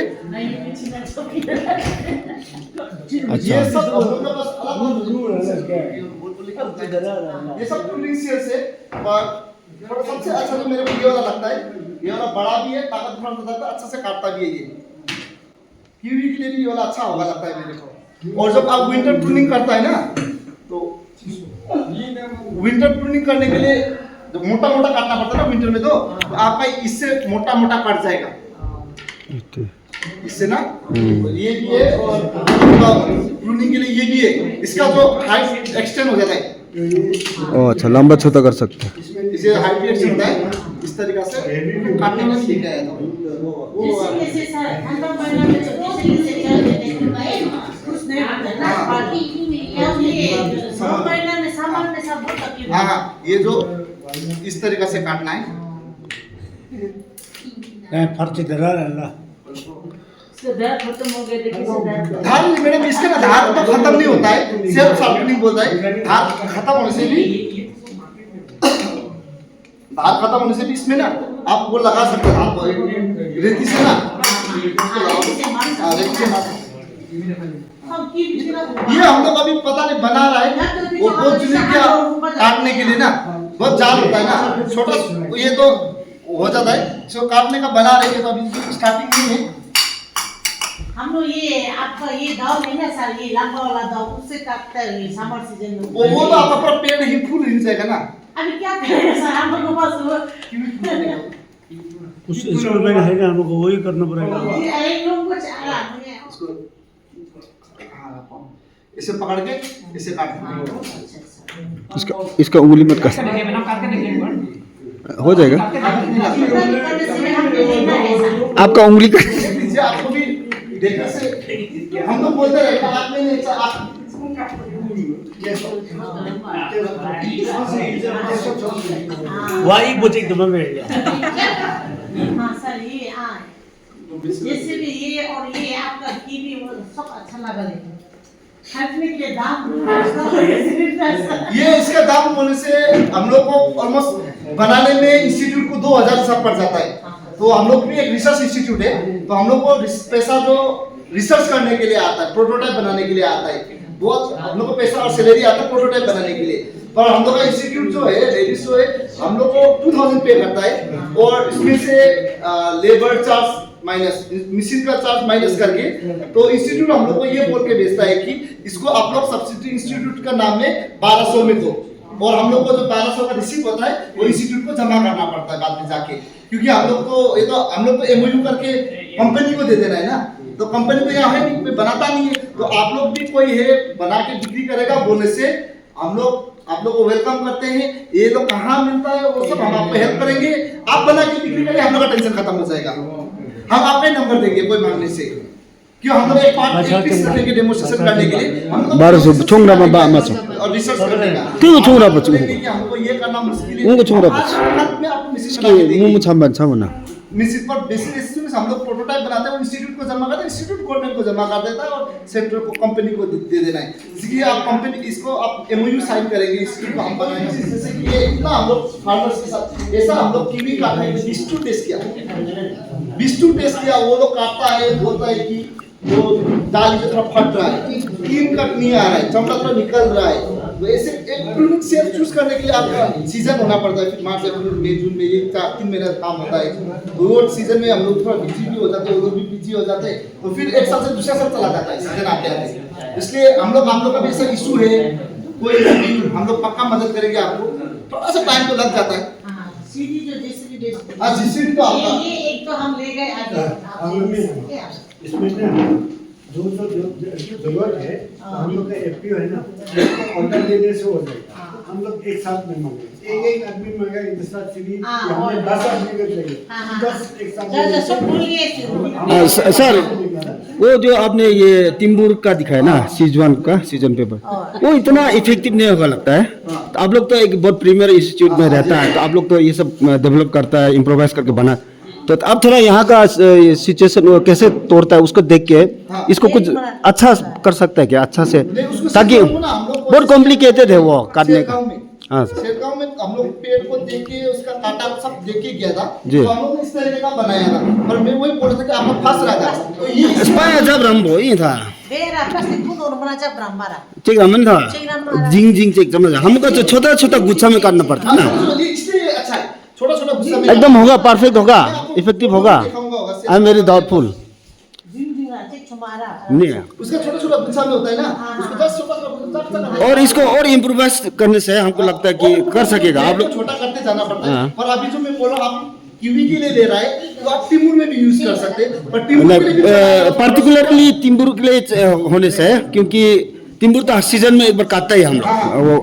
ये सब हम लोग के पास ये सब प्रूनिंग सीड्स है। और सबसे अच्छा तो मेरे को ये वाला लगता है, ये वाला बड़ा भी है, ताकतवर होता है, अच्छा से काटता भी है ये, कीवी के लिए भी ये वाला अच्छा होगा लगता है मेरे को। और जब आप विंटर प्रूनिंग करता है ना, तो विंटर प्रूनिंग करने के लिए मोटा मोटा काटना पड़ता है ना विंटर में, तो आपका इससे मोटा मोटा कट जाएगा इससे ना। ये भी है, और प्रूनिंग के लिए ये भी है, इसका जो हाइट एक्सटेंड हो जाता है। ओ अच्छा, लंबा छोटा कर सकते हैं। इसे हाइट भी एक्सटेंड होता है, इस तरीके से काटने में सीख आया था वो। हाँ, ये जो इस तरीके से काटना है, धार मैडम इसका ना धार तो खत्म नहीं होता है, सेल्फ शार्पनिंग बोलता है। धार खत्म होने से भी इसमें ना आप वो लगा सकते हैं, हाथ रेती से ना, रेती से ना। ये हम लोग अभी पता नहीं बना रहा है, वो बहुत चुनिया काटने के लिए ना बहुत जाल होता है ना, छोटा ये तो हो जाता है। इसको काटने का बना रहे हैं तो अभी स्टार्टिंग में है। हम लोग ये आपका ये दाव है ना सर, ये लंबा वाला दाव उससे काटते हैं ये समर सीजन में। वो तो आपका पूरा पेड़ ही फूल हिल जाएगा ना। अभी क्या करेंगे सर, हम लोग के पास कुछ इंस्ट्रूमेंट है ना, हमको वही करना पड़ेगा। एक लोग को चाला इसको इसे पकड़ के इसे काटना है। इसका उंगली मत करके देखिए मैंने काट के देखिए एक बार। हो जाएगा। आपका उंगली का नीचे आपको भी देखने से हम लोग बोलते हैं हाथ में नहीं आप वही बोझ एकदम में हाँ सर ये हाँ जैसे भी ये और ये आपका कीवी वो सब अच्छा लगा लेकिन खरीदने के लिए दाम ये इसका दाम होने से हम लोग को ऑलमोस्ट बनाने में इंस्टीट्यूट को 2000 सब पड़ जाता है। तो हम लोग भी एक रिसर्च इंस्टीट्यूट है, तो हम लोग को पैसा जो रिसर्च करने के लिए आता है, प्रोटोटाइप बनाने के लिए आता है, बहुत हम लोग को पैसा और सैलरी आता है प्रोटोटाइप बनाने के लिए। पर हम लोग का इंस्टीट्यूट जो है लेडीज जो है हम लोग को 2000 पे करता है और इसमें से लेबर चार्ज माइनस मशीन का चार्ज माइनस करके तो इंस्टीट्यूट हम लोग को ये बोल के भेजता है कि इसको आप लोग सब्सिडी इंस्टीट्यूट का नाम में 1200 में दो, और हम लोग को जो 1200 का रिसीव होता है वो इंस्टीट्यूट को जमा करना पड़ता है बाद में जाके, क्योंकि हम लोग को ये तो हम लोग को एमओयू करके कंपनी को दे देना है ना, तो कंपनी तो यहाँ है नहीं, कोई बनाता नहीं है। तो आप लोग भी कोई है बना के बिक्री करेगा बोलने से हम लोग आप लोग को वेलकम करते हैं। ये लोग कहाँ मिलता है वो सब हम आपको हेल्प करेंगे, आप बना के बिक्री करेंगे, हम लोग का टेंशन खत्म हो जाएगा। हम आपका नंबर देंगे कोई मांगने से, क्यों हम लोग एक पार्ट एक पीस करने के डेमोन्स्ट्रेशन करने के लिए हम लोग 1200 छोंगरा में बा मच और रिसर्च करने का क्यों छोंगरा बच हमको ये करना मुश्किल है। उनको छोंगरा बच हाथ में आपको मिसिस के मुंह में छाम छामना निश्चित पर बेसिक इंस्टीट्यूट हम लोग प्रोटोटाइप बनाते हैं, इंस्टीट्यूट को जमा करते हैं, इंस्टीट्यूट गवर्नमेंट को जमा कर देता है और सेंटर को कंपनी को दे देना है। इसलिए आप कंपनी इसको आप एमओयू साइन करेंगे, इंस्टीट्यूट को हम बनाएंगे जैसे कि ये इतना हम लोग फार्मर्स के साथ ऐसा हम लोग कीवी काटने में 22 टेस्ट किया, 22 टेस्ट किया। वो लोग काटता है बोलता है कि जो दाल की तरफ फट रहा है, कीम कट नहीं आ रहा है, चमड़ा थोड़ा निकल रहा है, तो ऐसे एक यूनिक शेप चूज करने के लिए आपका सीजन होना पड़ता है। फिर मार्च अप्रैल मई जून में ये 3 महीने का काम होता है। तो वो सीजन में हम लोग थोड़ा बिजी भी हो जाते हैं, वो लोग भी बिजी हो जाते हैं, तो फिर एक साल से दूसरा साल चला जाता है सीजन आते आते। इसलिए हम लोग का भी ऐसा इशू है, कोई हम लोग पक्का मदद करेंगे आपको, थोड़ा सा टाइम तो लग जाता है। सीडी जो जैसे हाँ जीसीडी तो आपका ये एक तो हम ले गए आगे इसमें ना जो जरूरत है हम लोग का एफपीओ है ना, ऑर्डर देने से हो जाएगा। हम लोग एक साथ में मांगे, एक आदमी मांगा इस साथ सीधी हमने 10 आदमी का चाहिए, 10 एक साथ सर वो जो आपने ये तिम्बूर का दिखाया ना सीजन का सीजन पेपर, वो इतना इफेक्टिव नहीं होगा लगता है। तो आप लोग तो एक बहुत प्रीमियर इंस्टीट्यूट में रहता है, तो आप लोग तो ये सब डेवलप करता है, इम्प्रोवाइज करके बना, तो आप थोड़ा यहाँ का सिचुएशन कैसे तोड़ता है उसको देख के इसको कुछ अच्छा कर सकता है क्या, अच्छा से, ताकि बहुत कॉम्प्लिकेटेड है वो काटने का। हाँ सर, शेरगांव में हम लोग पेड़ को देख के उसका काटा सब देख के गया था, जी। तो हम लोग इस तरीके का बनाया था, पर मैं वही बोल रहा था कि आप लोग फंस रहा था, तो ये स्पाया जब रंबो ये था बेरा प्लास्टिक को दोनों बना जब ब्राह्मणा चेक रमन था जिंग जिंग चेक समझ, हमको तो छोटा छोटा गुच्छा में काटना पड़ता है ना, इसलिए अच्छा है छोटा छोटा गुस्सा में एकदम होगा, परफेक्ट होगा, इफेक्टिव होगा। आई एम वेरी डाउटफुल नहीं है। उसका छोटा छोटा गुच्छा में होता है ना, उसको 10 छोटा छोटा और इसको और इम्प्रोवाइज करने से हमको लगता है कि कर सकेगा आप लोग। छोटा करते जाना पड़ता है। हाँ। और अभी जो मैं बोल रहा हूँ आप कीवी के लिए ले रहा है तो आप तिमूर में भी यूज कर सकते हैं, पर तिमूर के लिए भी पर्टिकुलरली तिम्बूर के लिए होने से, क्योंकि तिम्बूर तो सीजन में एक बार काटता ही हम लोग, वो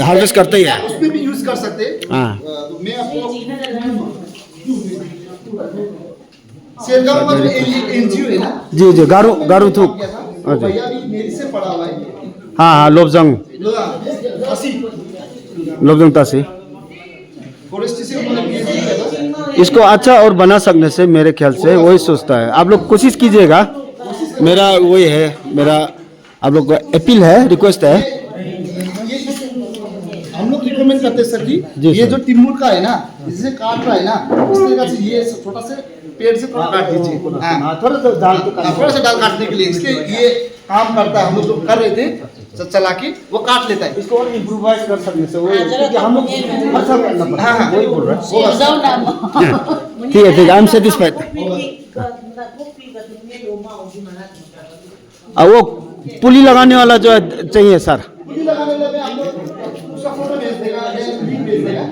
हार्वेस्ट करते ही है, उसमें भी यूज कर सकते हैं। हाँ। तो मैं आपको शेरगांव में एनजीओ है ना, जी जी गारू गारू थूक, वो भैया भी मेरी से पढ़ा हुआ है। हाँ हाँ लोबजंग असी लोबजंग तासी, फॉरेस्ट से उन्होंने PhD किया था। इसको अच्छा और बना सकने से मेरे ख्याल से वही सोचता है। आप लोग कोशिश कीजिएगा, मेरा वही है, मेरा आप लोग का अपील है, रिक्वेस्ट है। हम लोग रिकमेंड करते हैं सर जी कि ये सर। जो तिमूर का है ना, जिसे काट रहा है ना, इस तरीके से ये छोटा से पेड़ से थोड़ा काट दीजिए, हाँ, थोड़ा सा डाल के थोड़ा सा डाल काटने के लिए, इसलिए ये काम करता है। हम लोग जो कर रहे थे चला के वो काट लेता है। इसको और इम्प्रोवाइज कर सकते हैं वो, हाँ, जरा क्योंकि हम लोग तो अच्छा करना पड़ता हाँ, है, हाँ। वही बोल रहा है। Sit down now. ठीक है ठीक है, आई एम सेटिस्फाइड। अब वो पुली लगाने वाला जो है चाहिए सर। पुली लगाने लगे हम लोग उसका फोटो भेज देगा या लिंक भेज देगा।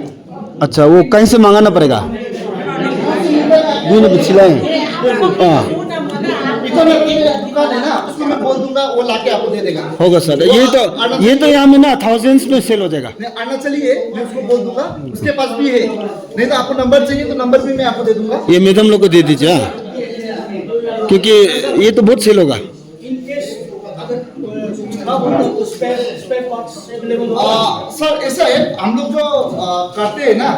अच्छा, वो कहीं से मंगाना पड़ेगा? दुकान है ना, उसको मैं बोल दूंगा, वो लाके आपको दे देगा। होगा सर, ये तो यहाँ में ना थाउजेंड्स में सेल हो जाएगा। नहीं आना चलिए, मैं उसको बोल दूंगा, उसके पास भी है। नहीं तो आपको नंबर चाहिए तो नंबर भी मैं आपको दे दूंगा। ये मैडम लोग को दे दीजिए, हाँ। क्योंकि ये तो बहुत सेल होगा। सर ऐसा है, हम लोग जो करते हैं ना,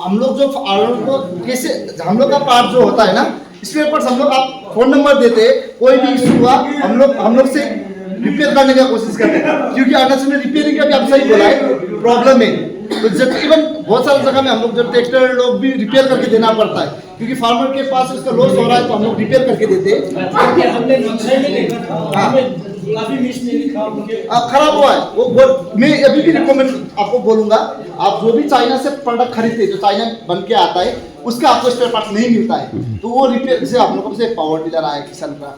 हम लोग जो को कैसे, हम लोग का पार्ट जो होता है ना, स्पेयर पार्ट्स हम लोग आप फोन नंबर देते हैं, कोई भी इशू हुआ हम लोग से रिपेयर करने का कोशिश करते हैं। क्योंकि अरुणाचल में रिपेयरिंग का भी आप सही बोला है, प्रॉब्लम है। तो जब इवन बहुत सारी जगह में हम लोग जो ट्रैक्टर लोग भी रिपेयर करके देना पड़ता है, क्योंकि फार्मर के पास उसका लॉस हो रहा है तो हम लोग रिपेयर करके देते हैं। खराब हुआ है वो, मैं अभी भी रिकमेंड आपको बोलूंगा, आप जो भी चाइना से प्रोडक्ट खरीदते, जो चाइना बन के आता है, उसका आपको स्पेयर पार्ट्स नहीं मिलता है। तो वो रिपेयर, जैसे आप लोगों से पावर टिलर आया किसान का,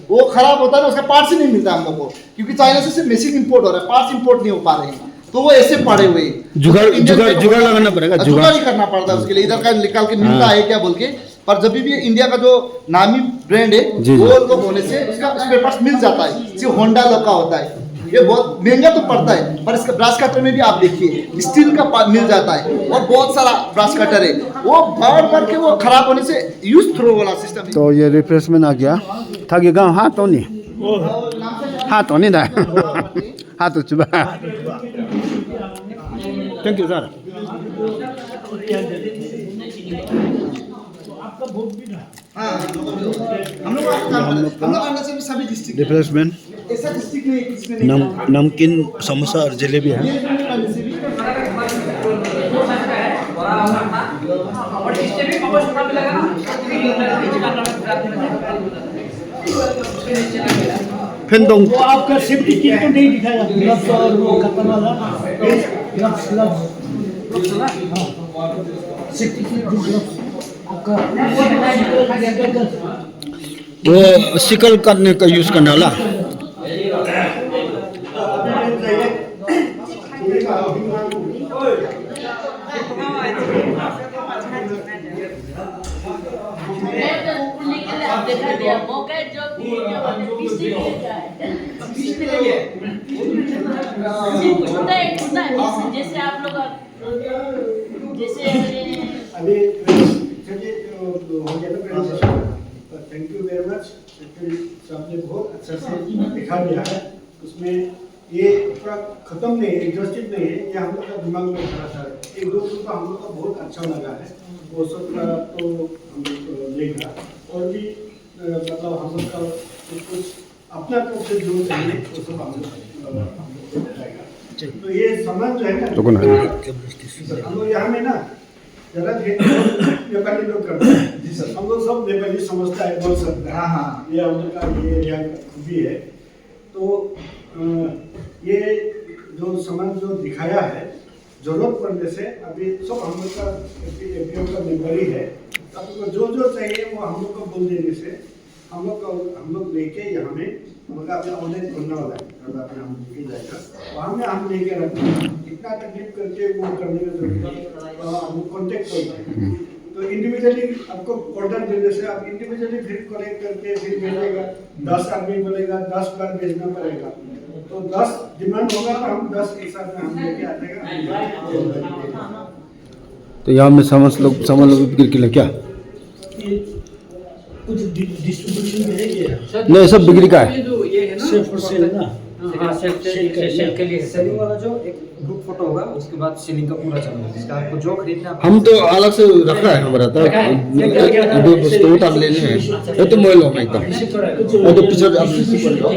वो खराब होता है ना, उसका पार्ट्स ही नहीं मिलता हम लोग को, क्योंकि चाइना से सिर्फ मशीन इंपोर्ट हो रहा है, पार्ट्स इंपोर्ट नहीं हो पा रहे हैं। तो वो ऐसे पड़े हुए जुगाड़ लगाना पड़ेगा, जुगाड़ ही करना पड़ता है उसके लिए, इधर का निकाल के मिलता है क्या बोल के। पर जब भी इंडिया का जो नामी ब्रांड है, वो लोग होने से उसका स्पेयर पार्ट्स मिल जाता है। सिर्फ होंडा लोग का होता है, ये बहुत महंगा तो पड़ता है, पर इसका ब्रश कटर में भी आप देखिए स्टील का मिल जाता है, और बहुत सारा ब्रश कटर है, वो भर के वो खराब होने से यूज थ्रो वाला सिस्टम है। तो ये रिप्लेसमेंट आ गया था कि गाँव हाँ तो नहीं, हाँ तो नहीं था, हाँ तो चुबा। Thank you sir. हाँ, हम लोग अरुणाचल में सभी डिस्ट्रिक्ट रिप्लेसमेंट ऐसा डिस्ट्रिक्ट नहीं है जिसमें नहीं नमकीन, समोसा और जलेबी है। और इससे भी कवर छोटा भी लगा फेंदोंग वो आपका सेफ्टी किट तो नहीं दिखाया, ग्लव्स और वो खत्म वाला ग्लव्स सेफ्टी किट, ग्लव्स आपका वो सिकल करने का यूज करने वाला। जैसे आप लोग जैसे अभी चलिए हो गया ना presentation. Thank you very much. Actually आपने बहुत अच्छा से दिखा दिया है। उसमें ये पूरा खत्म नहीं है, एग्जॉस्टिव नहीं है, ये हम लोग का दिमाग में खड़ा था। एक दो का हम लोग का बहुत अच्छा लगा है, वो सब का तो हम लोग लेगा। और भी मतलब हम लोग का कुछ अपना तरफ से जो चाहिए वो सब हम लोग बताएगा। तो ये समझ जो है ना, हम लोग यहाँ में ना जरा नेपाली लोग करते हैं, हम लोग सब नेपाली समझता है, बोल सकता है। हाँ हाँ, ये हम लोग का ये एरिया खूबी है। तो ये जो समझ जो दिखाया है, जरूरत पड़ने से अभी सब हम लोग का एपीओ का मेम्बर ही है। आपको जो जो चाहिए वो हम लोग को बोल देने से हम लोग लेके यहाँ में हम लोग अभी ऑनलाइन खोलने वाला है, हम लेके जाएगा वहाँ में हम लेके रखते हैं। इतना तकलीफ करके वो करने का जरूरत हम कॉन्टेक्ट करते हैं। तो इंडिविजुअली आपको ऑर्डर देने से आप इंडिविजुअली फिर कलेक्ट करके फिर भेजेगा। 10 आदमी बोलेगा 10 बार भेजना पड़ेगा, तो 10 डिमांड होगा तो हम 10 के साथ में हम लेके आ जाएगा। तो यहाँ में सामान लोग बिक्री के लिए क्या कुछ डिस्ट्रीब्यूशन में है क्या? नहीं, सब बिक्री का है। ये है ना सेल फॉर सेल ना, हाँ, सेल के लिए सेलिंग वाला जो एक ग्रुप फोटो होगा, उसके बाद सेलिंग का पूरा चलेगा, जिसका आपको जो खरीदना है हम तो अलग से रखा है हमारा, तो स्टोर आप लेने हैं ये तो मोबाइल होगा एकदम, और तो पीछे आप रिसीव कर लो।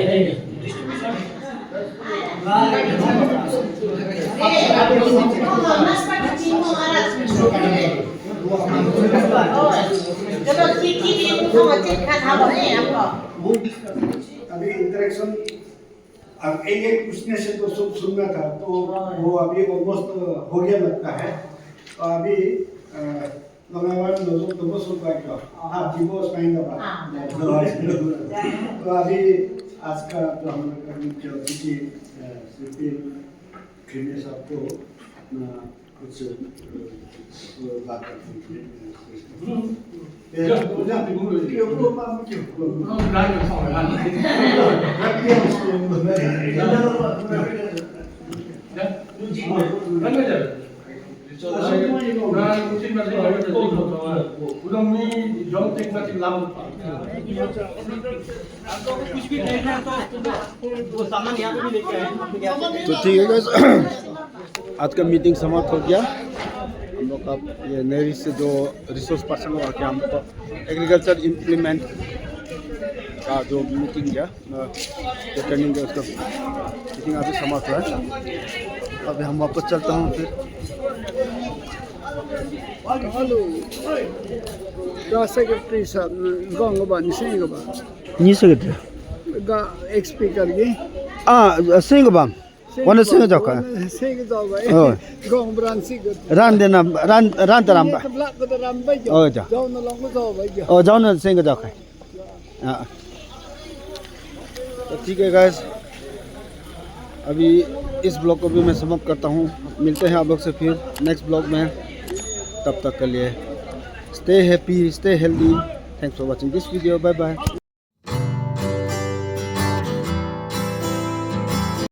चलो ठीक ही भी उनको अच्छे खा था बोले आपको। अभी इंटरेक्शन अब एक पूछने से तो सब सुनना था, तो वो अभी ऑलमोस्ट हो गया लगता है। तो अभी लगावान लोग तो वो सुन पाएगा। हाँ जीवो स्पाइंगा तो अभी आज का जो हम मुख्य अतिथि श्री खिलने साहब को अपना कुछ बात करते हैं। कुछ भी देखना है तो वो सामान यहाँ पे भी लेके आए। तो ठीक है गाइस, आज का मीटिंग समाप्त हो गया। हम लोग का ये नेरी से जो रिसोर्स पर्सन हुआ कि हम एग्रीकल्चर इम्प्लीमेंट का जो मीटिंग किया ट्रेनिंग का, उसका मीटिंग अभी समाप्त हुआ है। अभी हम वापस चलता हूँ फिर। हेलो गा सेक्रेटरी साहब गाँव बानी से गा नहीं सेक्रेटरी गा एक स्पीकर की सिंह बाम वन सिंह जाओ से जाओ ओह। गाँव ब्रांची को रान देना रान तराम ये तबला को तो राम भाई ओ जा जाओ न लोग जाओ भाई ओ जाओ ना सिंह जाओ हाँ। तो ठीक है गाइस, अभी इस ब्लॉग को भी मैं समाप्त करता हूँ। मिलते हैं आप लोग से फिर नेक्स्ट ब्लॉग में। तब तक के लिए stay happy, stay healthy. Thanks for watching this video. Bye bye.